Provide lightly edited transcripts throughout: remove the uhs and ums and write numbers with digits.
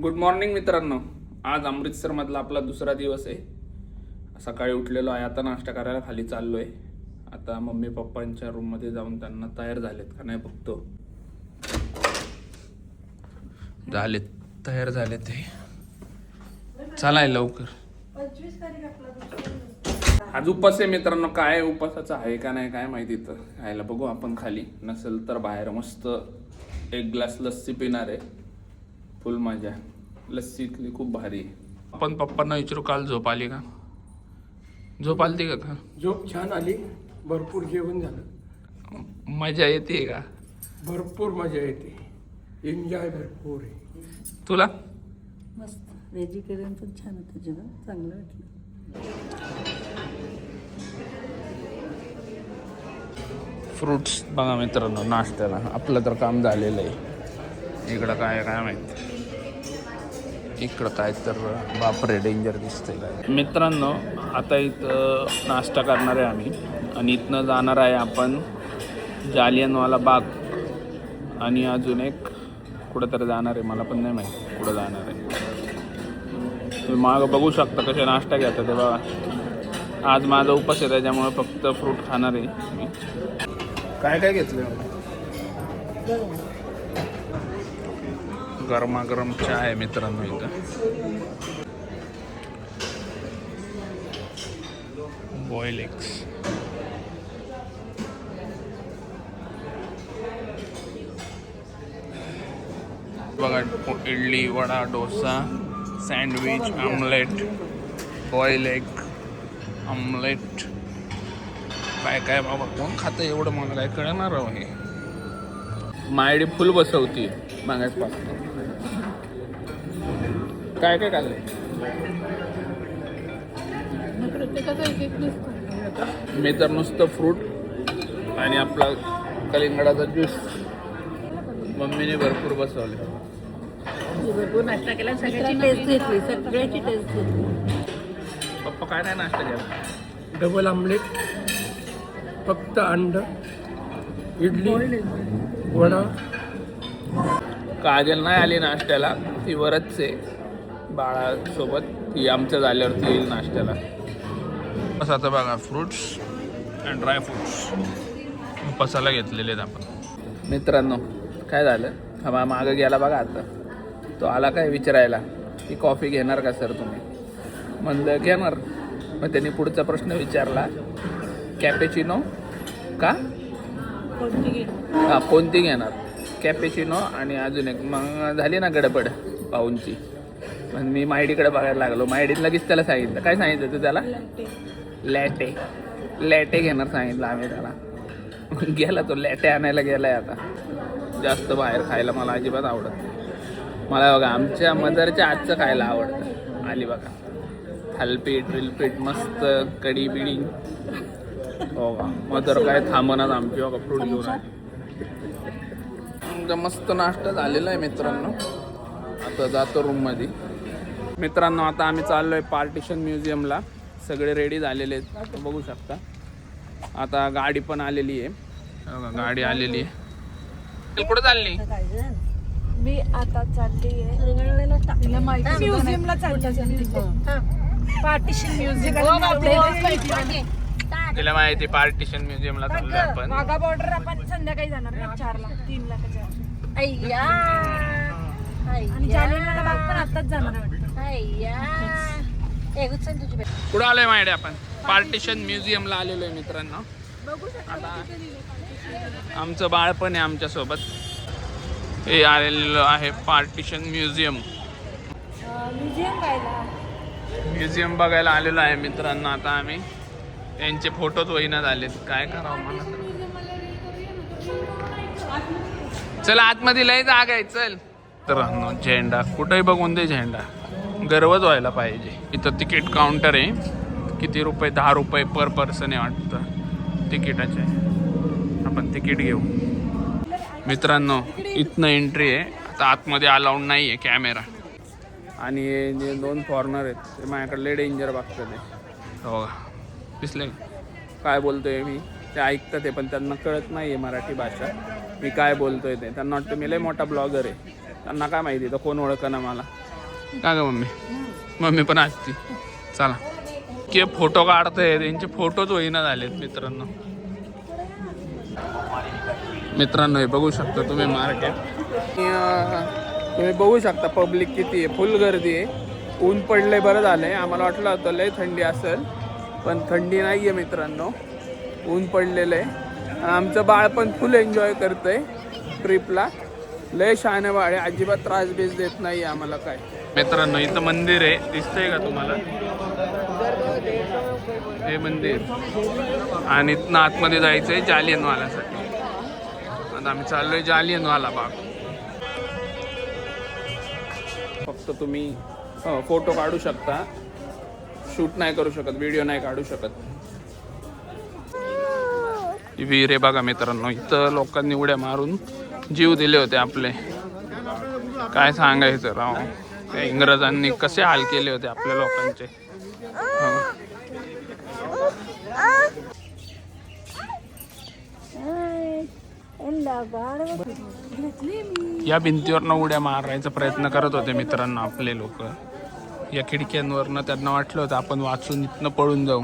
Good morning मित्रांनो. आज अमृतसरमधला आपला दुसरा दिवस आहे. सकाळी उठलेलो आहे, आता नाश्ता करायला खाली चाललो आहे. आता मम्मी पप्पांच्या रूममध्ये जाऊन त्यांना तयार झालेत का नाही बघतो. झालेत, तयार झाले ते. चलाय लवकर. आज उपास आहे मित्रांनो. काय उपासाचं आहे का नाही काय माहिती. तर खायला बघू आपण खाली, नसेल तर बाहेर मस्त एक ग्लास लस्सी पिणार आहे. फुल मजा. लस्सी इथली खूप भारी आहे. आपण पप्पांना विचारू काल झोप आली का. झोप आली का. झोप छान आली, भरपूर जेवण झालं, मजा येते का. भरपूर मजा येते, एन्जॉय भरपूर आहे. तुला मस्त व्हेजिटेरियन पण छान होतं जेवण, चांगलं वाटलं. फ्रुट्स बघा मित्रांनो नाश्त्याला. आपलं तर काम झालेलं आहे. इकडं काय काय माहिती. इकडं काय तर बापरे डेंजर दिसतंय काय. मित्रांनो आता इथं नाश्ता करणार आहे आम्ही आणि इथनं जाणार आहे आपण जालियनवाला बाग आणि अजून एक कुठंतरी जाणार आहे. मला पण नाही माहिती कुठं जाणार आहे. तुम्ही मागं बघू शकता कसे नाश्ता घेतात ते बघा. आज माझा उपास आहे त्याच्यामुळे फक्त फ्रूट खाणार आहे मी. काय काय घेतलं. गरमागरम चहा आहे मित्रांनो इथं. Boil eggs. बघा idli, vada, dosa, sandwich, omelette, boil egg, omelette. काय काय बाबा कोण खातं एवढं मला काय कळणार राव. हे मायडी फुल बसवती मागासपासून. काय काय खाल्लंय. मी तर नुसतं फ्रूट आणि आपला कलिंगडाचा ज्यूस. मम्मीने भरपूर बसवले. भरपूर नाश्ता केला, सगळ्याची टेस्ट घेतली, सगळ्याची टेस्ट घेतली. पप्पा काय नाही नाश्ता केला. डबल आमलेट, फक्त अंड, इडली, वडा. काजल नाही आली नाश्त्याला, ती वरच आहे बाळासोबत. ती आमचं झाल्यावरती येईल नाश्त्याला. बस आता बघा फ्रुट्स अँड ड्राय फ्रुट्स उपासाला घेतलेले आहेत आपण. मित्रांनो काय झालं, हा मागं गेला बघा. आता तो आला काय विचारायला की कॉफी घेणार का सर तुम्ही. म्हणलं घेणार. मग त्यांनी पुढचा प्रश्न विचारला कॅपेचिनो का. हां कोणती घेणार. कॅपेचिनो आणि अजून एक. मग झाली ना गडबड पाहूनची. मग मी मायडीकडे बघायला लागलो. मायडीत लगेच त्याला सांगितलं. काय सांगितलं तू त्याला. लॅटे. लॅटे घेणार सांगितलं आम्ही त्याला. गेला तो लॅटे आणायला गेलाय. आता जास्त बाहेर खायला मला अजिबात आवडत. मला बघा आमच्या मदरच्या आजचं खायला आवडतं. आली बघा थालपीठ विलपीठ मस्त कढी बिडी. हो का मदर काय थांबणार आमची. बघा फ्रूट घेऊन आली. मस्त नाश्ता झालेला आहे मित्रांनो. आता जातो रूममध्ये. मित्रांनो आता आम्ही चाललो आहे पार्टिशन म्युझियमला. सगळे रेडी झालेले आहेत बघू शकता. आता गाडी पण आलेली आहे. गाडी आलेली आहे. कुठं चालली. मी आता चालली आहे म्युझियमला पार्टिशन म्युझियम. तिला माहिती पार्टिशन म्युझियमला चाललोय आपण. वाघा बॉर्डर आपण संध्याकाळी जाणार ना 4ला 3ला आणि जालियनवाला बाग पण आताच जाणार. कुठं आलोय माहिती आपण पार्टिशन म्युझियमला आलेलो आहे मित्रांनो. आता आमचं बाळ पण आहे आमच्या सोबत. हे आलेलं आहे पार्टिशन म्युझियम. म्युझियम बघायला आलेलो आहे मित्रांनो. आता आम्ही यांचे फोटोच होईना झालेत. काय करावं मला. चल आतमध्ये लय जागा आहे. चल तर झेंडा कुठेही बघून दे. झेंडा गर्वच व्हायला पाहिजे. इथं तिकीट काउंटर आहे. किती रुपये 10 रुपये पर पर्सन आहे वाटतं तिकिटाचे. आपण तिकीट घेऊ मित्रांनो. इथनं एंट्री आहे. आता आतमध्ये अलाउड नाही आहे कॅमेरा. आणि जे 2 फॉरनर आहेत ते माझ्याकडे लय डेंजर बघतात ते. हो का दिसले काय बोलतोय मी. ते ऐकतात ते पण त्यांना कळत नाही आहे मराठी भाषा. मी काय बोलतोय ते त्यांना वाटतं मी लय मोठा ब्लॉगर आहे. त्यांना काय माहिती तर कोण ओळखना मला. का ग मम्मी? मम्मी पण असती. चला के फोटो काढताय, त्यांचे फोटोच होईना झालेत मित्रांनो. मित्रांनो हे बघू शकता तुम्ही मार्केट. तुम्ही बघू शकता पब्लिक किती आहे, फुल गर्दी आहे. ऊन पडलंय, बरं झालंय. आम्हाला वाटलं होतं लय थंडी असेल, पण थंडी नाही आहे मित्रांनो. ऊन पडलेलं आहे. आमचं बाळ पण फुल एन्जॉय करतंय ट्रिपला. लय शहाणे बाळ आहे, अजिबात त्रास बीस देत नाही आम्हाला काय. मित्रांनो इथं मंदिर आहे, दिसतंय का तुम्हाला? हे मंदिर. आणि इथनं आतमध्ये जायचं आहे जालियनवाल्यासाठी. आता आम्ही चाललोय जालियनवाला बाग. फक्त तुम्ही फोटो काढू शकता, शूट नाही करू शकत, व्हिडिओ नाही काढू शकत. विहीर आहे बघा मित्रांनो. इथं लोकांनी उड्या मारून जीव दिले होते आपले. काय सांगायचं राव, त्या इंग्रजांनी कसे हाल केले होते आपल्या लोकांचे. या भिंतीवरनं उड्या मारायचा प्रयत्न करत होते मित्रांनो आपले लोक. या खिडक्यांवरनं त्यांना वाटलं होतं आपण वाचून इथनं पळून जाऊ,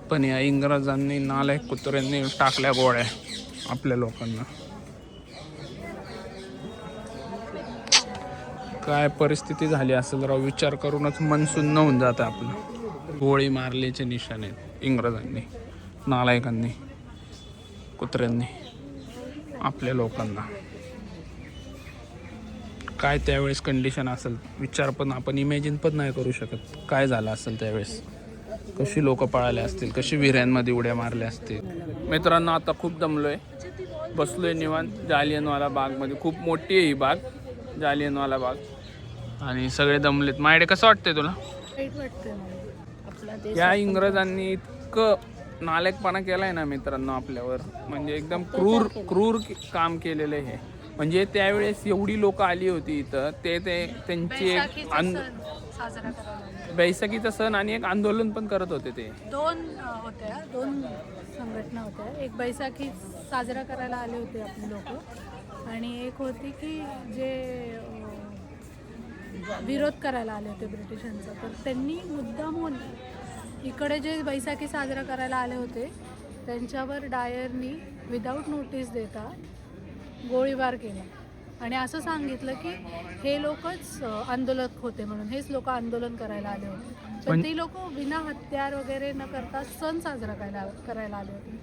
पण या इंग्रजांनी नालायक कुत्र्यांनी टाकल्या गोळ्या आपल्या लोकांना. काय परिस्थिती झाली असेल राव, विचार करूनच मन सुन्न होऊन जातं आपलं. गोळी मारल्याचे निशाण आहेत इंग्रजांनी, नालायकांनी, कुत्र्यांनी आपल्या लोकांना. काय त्यावेळेस कंडिशन असेल विचार पण आपण इमॅजिन पण नाही करू शकत. काय झालं असेल त्यावेळेस, कशी लोक पळाले असतील, कशी विहिऱ्यांमध्ये उड्या मारल्या असतील. मित्रांनो आता खूप दमलोय, बसलोय निवांत जालियनवाला बागमध्ये. खूप मोठी आहे ही बाग, जालियनवाला बाग. आणि सगळे दमलेत. माझ्याकडे कसं वाटतंय तुला? या इंग्रजांनी इतकं नालायकपणा केलाय ना मित्रांनो आपल्यावर, म्हणजे एकदम क्रूर काम केलेलं आहे हे. म्हणजे त्यावेळेस एवढी लोक आली होती इथं, ते त्यांची एक बैसाखीचा सण आणि एक आंदोलन पण करत होते. ते दोन संघटना होत्या. एक बैसाखी साजरा करायला आले होते आपले लोक, आणि एक होती की जे विरोध करायला आले होते ब्रिटिशांचा. तर त्यांनी मुद्दामून इकडे जे बैसाखी साजरा करायला आले होते त्यांच्यावर डायरनी विदाऊट नोटीस देता गोळीबार केला आणि असं सांगितलं की हे लोकच आंदोलक होते म्हणून, हेच लोक आंदोलन करायला आले होते. पण ती लोक बिना हत्यार वगैरे न करता सण साजरा करायला आले होते.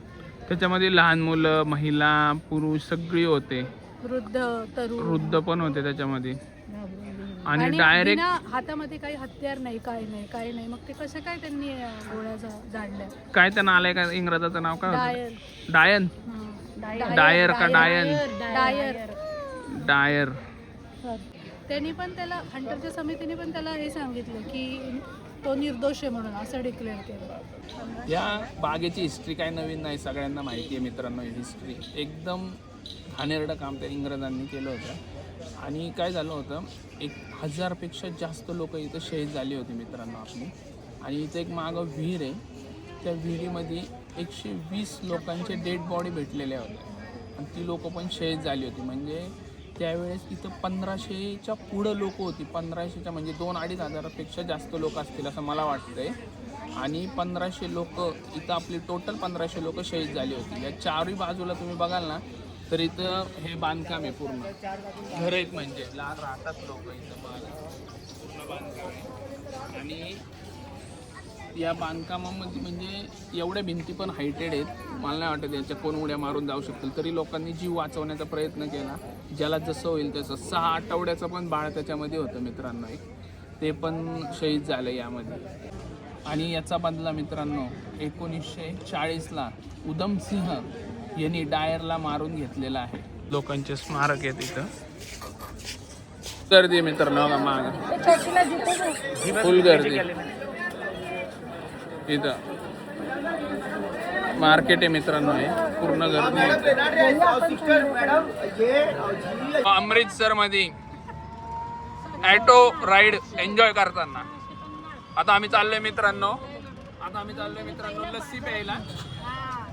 त्याच्यामध्ये लहान मुलं, महिला, पुरुष सगळी होते, वृद्ध, तरुण, वृद्ध पण होते त्याच्यामध्ये. आणि आणि डायरेक्ट बिना हातामध्ये काही हत्यार नाही, काही नाही. मग ते कसं काय त्यांनी गोळ्या झाडल्या? काय त्या नालायक इंग्रजाचं नाव काय डायर. होतं? डायन. डायर का डायन? डायर. त्यांनी पण त्याला, हंटरच्या समितीने पण त्याला हे सांगितलं की तो निर्दोष आहे म्हणून, असं डिक्लेअर केलं. या बागेची हिस्ट्री काय नवीन नाही, सगळ्यांना माहिती आहे मित्रांनो. हिस्ट्री एकदम घाणेरडं काम त्या इंग्रजांनी केलं होतं. आणि काय झालं होतं, 1000पेक्षा जास्त लोक इथं शहीद झाली होती मित्रांनो आपली. आणि इथं एक मागं विहीर आहे, त्या विहिरीमध्ये 120 लोकांचे डेड बॉडी भेटलेल्या होत्या आणि ती लोक पण शहीद झाली होती. म्हणजे त्यावेळेस इथं 1500च्या पुढं लोक होती. 1500च्या म्हणजे 2-2.5 हजारापेक्षा जास्त लोक असतील असं मला वाटतंय. आणि 1500 लोक इथं आपली टोटल 1500 लोक शहीद झाली होती. या चारही बाजूला तुम्ही बघाल ना तर इथं हे बांधकाम आहे, पूर्ण घर आहेत, म्हणजे लहान राहतात लोक इथं. पूर्ण बांधकाम आहे. आणि या बांधकामामध्ये म्हणजे एवढ्या भिंती पण हायटेड आहेत, मला नाही वाटत याच्या कोण उड्या मारून जाऊ शकतील. तरी लोकांनी जीव वाचवण्याचा प्रयत्न केला, ज्याला जसं होईल तसं. 6 आठवड्याचं पण बाळ त्याच्यामध्ये होतं मित्रांनो एक, ते पण शहीद झालं यामध्ये. आणि याचा बदला मित्रांनो 1940ला उधमसिंह यांनी डायरला मारून घेतलेला आहे. लोकांचे स्मारक आहेत इथं. गर्दी मित्रांनो, माग फुल गर्दी इथं. मार्केट आहे मित्रांनो, हे पूर्ण गर्दी. अमृतसर मध्ये ॲटो राईड एन्जॉय करताना आता आम्ही चाललोय मित्रांनो. लस्सी प्यायला.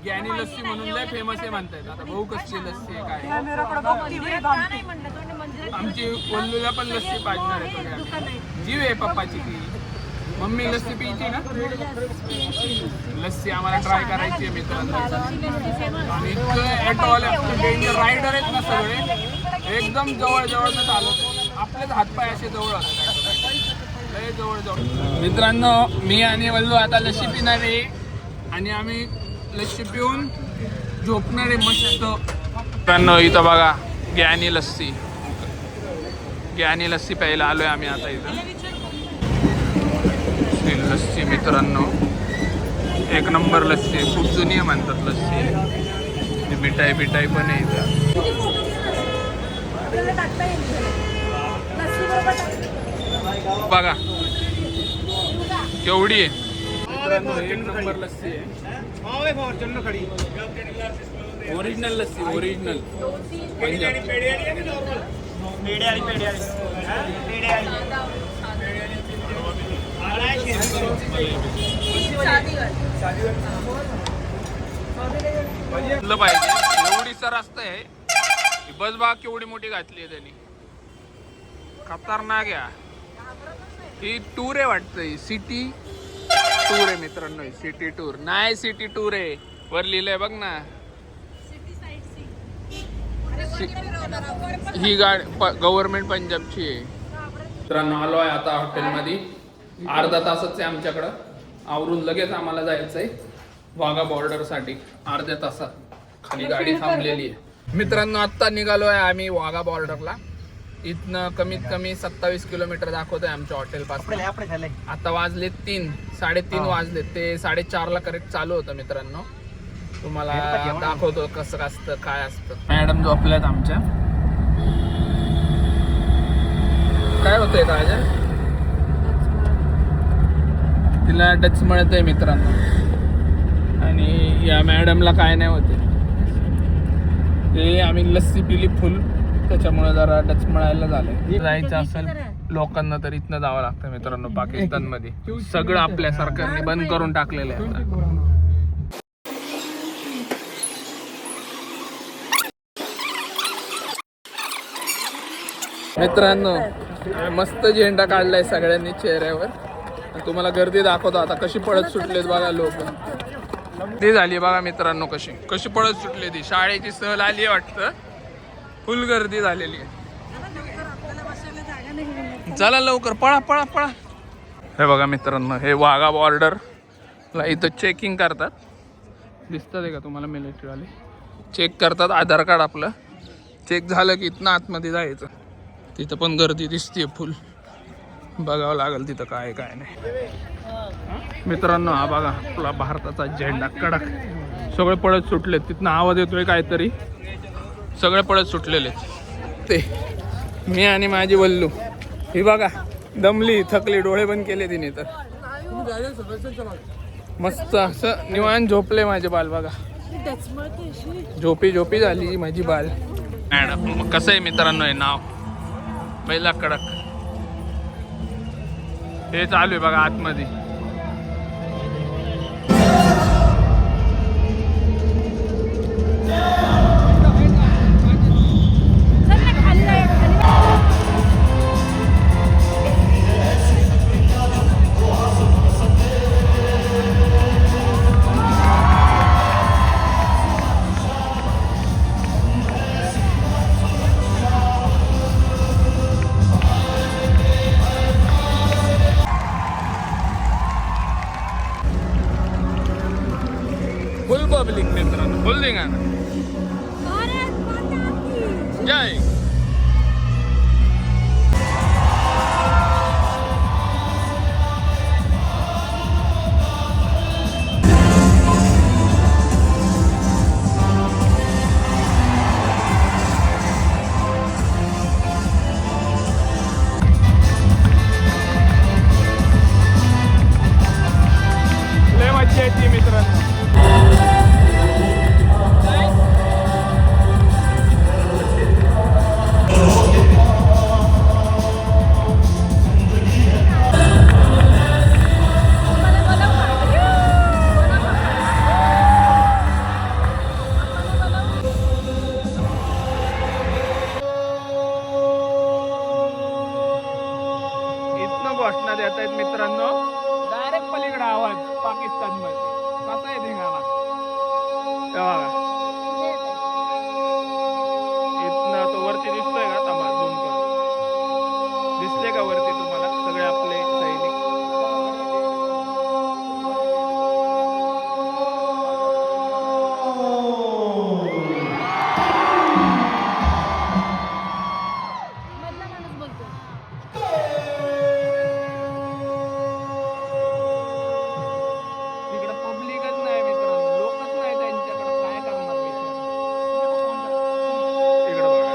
ज्ञानी लस्सी म्हणून लय फेमस आहे म्हणतात. आता भाऊ कसली लस्सी आहे काय? आमची वल्लूला पण लस्सी पाजणार आहे सगळ्यांना. जीव आहे पप्पाची ती. मम्मी लस्सी पियची ना? लस्सी आम्हाला ट्राय करायची आहे मित्रांनो. आणि इतकं ऑटोवाले डेंजर रायडर आहेत ना सगळे, एकदम जवळ जवळ न चालत, आपलेच हातपाय असे जवळ असतात, लय जवळ जवळ. मित्रांनो मी आणि वल्लू आता लस्सी पिणार आहे आणि आम्ही लस्सी पिऊन झोपणार आहे मस्त. मित्रांनो इथं बघा ज्ञानी लस्सी, ज्ञानी लस्सी प्यायला आलोय आम्ही आता इथं. लस्सी मित्रांनो एक नंबर लस्सी आहे, खूप जुनी आहे म्हणतात लस्सी. मिठाई बिठाई पण आहे इथं बघा केवढी आहे मित्रांनो. एक नंबर लस्सी आहे, ओरिजिनल लस्सी, ओरिजिनल पाहिजे. एवढी सर असतंय बस बा केवढी मोठी घातली आहे त्यांनी, खतरनाक आहे. ही टूर आहे वाटतं, सिटी टूर आहे मित्रांनो. सिटी टूर नाही, सिटी टूर आहे, वर लिहिलंय बघ ना. ही गाडी गव्हर्नमेंट पंजाबची आहे मित्रांनो. आलो आहे आता हॉटेलमध्ये, अर्धा तासच आहे आमच्याकडं, आवरून लगेच आम्हाला जायचं आहे वाघा बॉर्डरसाठी. अर्ध्या तासात खाली गाडी थांबलेली आहे मित्रांनो. आत्ता निघालो आहे आम्ही वाघा बॉर्डरला. इथनं कमीत कमी 27 किलोमीटर दाखवत आहे आमच्या हॉटेलपासून. आता वाजले 3-3:30 वाजले, ते 4:30ला करेक्ट चालू होतं मित्रांनो. तुम्हाला दाखवतो कसं असतं काय असतं. मॅडम झोपल्यात आमच्या. काय होतंय काय तिला डच मिळत आहे मित्रांनो, आणि या मॅडमला काय नाही होते. ते आम्ही लस्सी पिली फुल, त्याच्यामुळे जरा डच मिळायला झालंय. जायचं असेल लोकांना तर इथनं जावं लागतं मित्रांनो. पाकिस्तान मध्ये सगळं आपल्या सरकारने बंद करून टाकलेलं आहे. मित्रांनो मस्त झेंडा काढलाय सगळ्यांनी चेहऱ्यावर. तुम्हाला गर्दी दाखवतो आता कशी पळत सुटलेत बघा लोक. ती झाली बघा मित्रांनो, कशी कशी पळत सुटली. ती शाळेची सहल आली वाटतं, फुल गर्दी झालेली आहे. चला लवकर पळा पळा पळा. हे बघा मित्रांनो, हे वाघा बॉर्डरला इथं चेकिंग करतात, दिसतात आहे का तुम्हाला? मिलिटरीवाले चेक करतात आधार कार्ड आपलं. चेक झालं की इथनं आतमध्ये जायचं. तिथं पण गर्दी दिसते फुल, बघावं लागेल तिथं काय काय नाही मित्रांनो. हा बघा आपला भारताचा झेंडा कडक. सगळे पळत सुटलेत, तिथनं आवाज येतोय काहीतरी, सगळे पळत सुटलेले. ते मी आणि माझी वल्लू ही बघा दमली थकली, डोळे बंद केले तिने तर. मस्त असं निवांत झोपले माझे बाल बघा, झोपी झोपी झाली माझी बाल. मॅडम कसं आहे मित्रांनो हे नाव पहिला कडक. हे चालू आहे बघा आतमध्ये. फुल पब्लिक मित्रांनो, फुल धिंगाणा. घोषणा देत आहेत मित्रांनो. डायरेक्ट पलीकडे आवाज पाकिस्तान मध्ये कसा आहे धिंगाणा तेव्हा इथनं तो वरती दिसतोय का? थांबा झूम करू. दिसले का वरती तुम्हाला सगळे आपले सैनिक? मधला माणूस बोलतो. तिकडे पब्लिकच नाही मित्रांनो, लोकच नाही त्यांच्याकडे, काय करणार तिकडे बघा.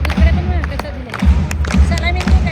इकडे पण बघा कसं दिलंय. सलामी नाही का?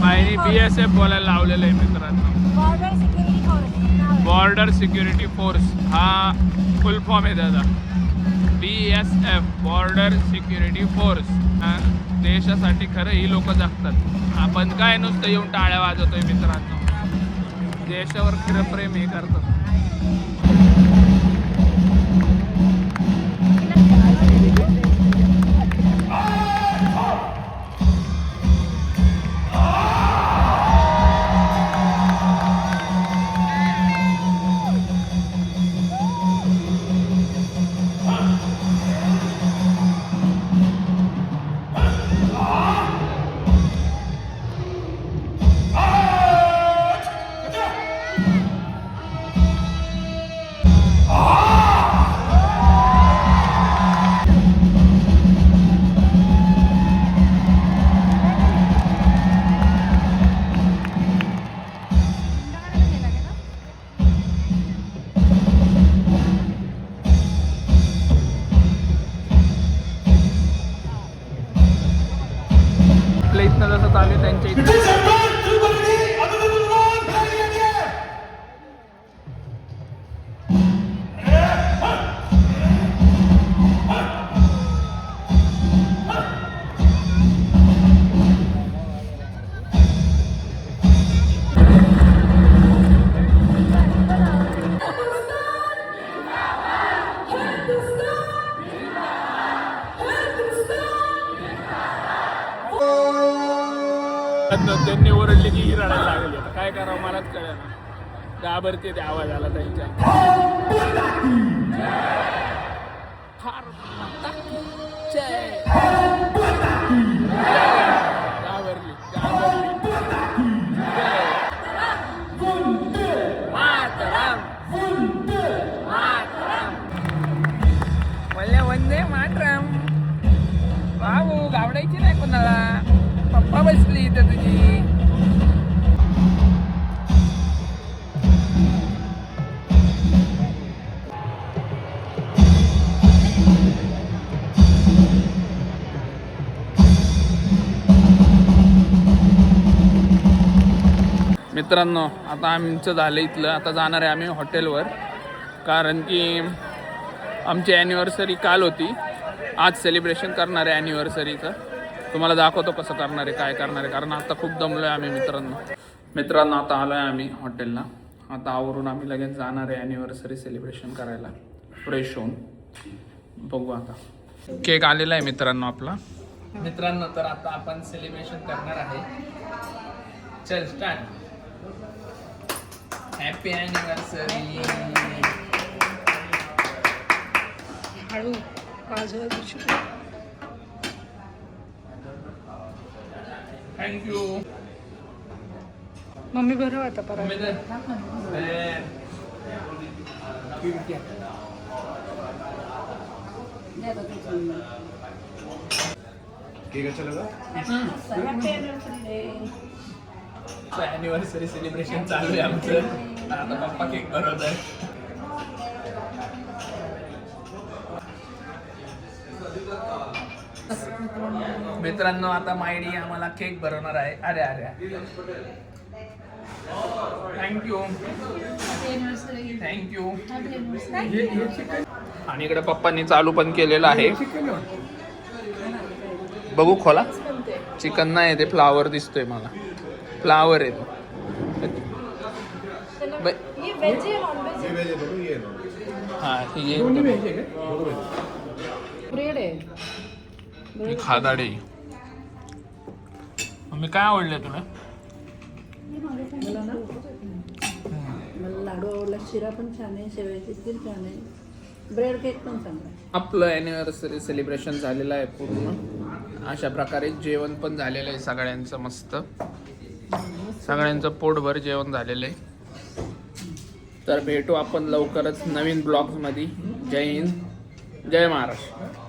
बाईने BSF बोलायला लावलेलं आहे मित्रांनो. Border security force border security force हा फुल फॉर्म आहे त्याचा. BSF border security force. देशासाठी खरं ही लोक जगतात. आपण काय नुसतं येऊन टाळ्या वाजवतोय मित्रांनो. देशावर खरं प्रेम हे करतात. आपल्या इथनं जसं चालू आहे त्यांच्या इथं त्यांनी ओरडले की ही रडायला लागली. काय करावं मलाच कळेना. घाबरते ते आवाज आला त्यांच्या. घाबरली म्हणले वंदे मातरम. बाबू घाबरायची नाही कोणाला. पप्पा बसली इथं तुझी. मित्रांनो आता आमचं झालं इथलं. आता जाणार आहे आम्ही हॉटेलवर. कारण की आमची ॲनिव्हर्सरी काल होती, आज सेलिब्रेशन करणार आहे ॲनिव्हर्सरीचं. तुम्हाला दाखवतो कसं करणार आहे, काय करणार आहे, कारण आता खूप दमलो आहे आम्ही मित्रांनो. आता आलो आहे आम्ही हॉटेलला. आता आवरून आम्ही लगेच जाणार आहे ॲनिव्हर्सरी सेलिब्रेशन करायला, फ्रेश होऊन. बघू आता. केक आलेला आहे मित्रांनो आपला. मित्रांनो तर आता आपण सेलिब्रेशन करणार आहे. चल स्टार्ट. Happy anniversary. हळू काजळ थँक्यू. मम्मी बरं आता परत ॲनिव्हर्सरी सेलिब्रेशन चालू आहे आमचं. आता पप्पा केक बनवत आहे. मित्रांनो आता मायडी आम्हाला केक बनवणार आहे. अरे अरे थँक्यू थँक्यू. आणि इकडे पप्पांनी चालू पण केलेलं आहे. बघू खोला. चिकन नाही ते फ्लावर दिसतोय मला. फ्लावर आहे तो. हा हे ब्रेड आहे. ही खादाडी. मम्मी काय आवडले तुला? मला लाडू आवडला, शिरा पण छान आहे, शेवयाची खीर छान आहे, ब्रेड केक पण चांगला आहे. आपलं ॲनिव्हर्सरी सेलिब्रेशन झालेलं आहे पूर्ण. अशा प्रकारे जेवण पण झालेलं आहे सगळ्यांचं मस्त. सगळ्यांचं पोटभर जेवण झालेलं आहे. तर भेटू आपण लवकरच नवीन ब्लॉग्समध्ये. जय हिंद, जय महाराष्ट्र.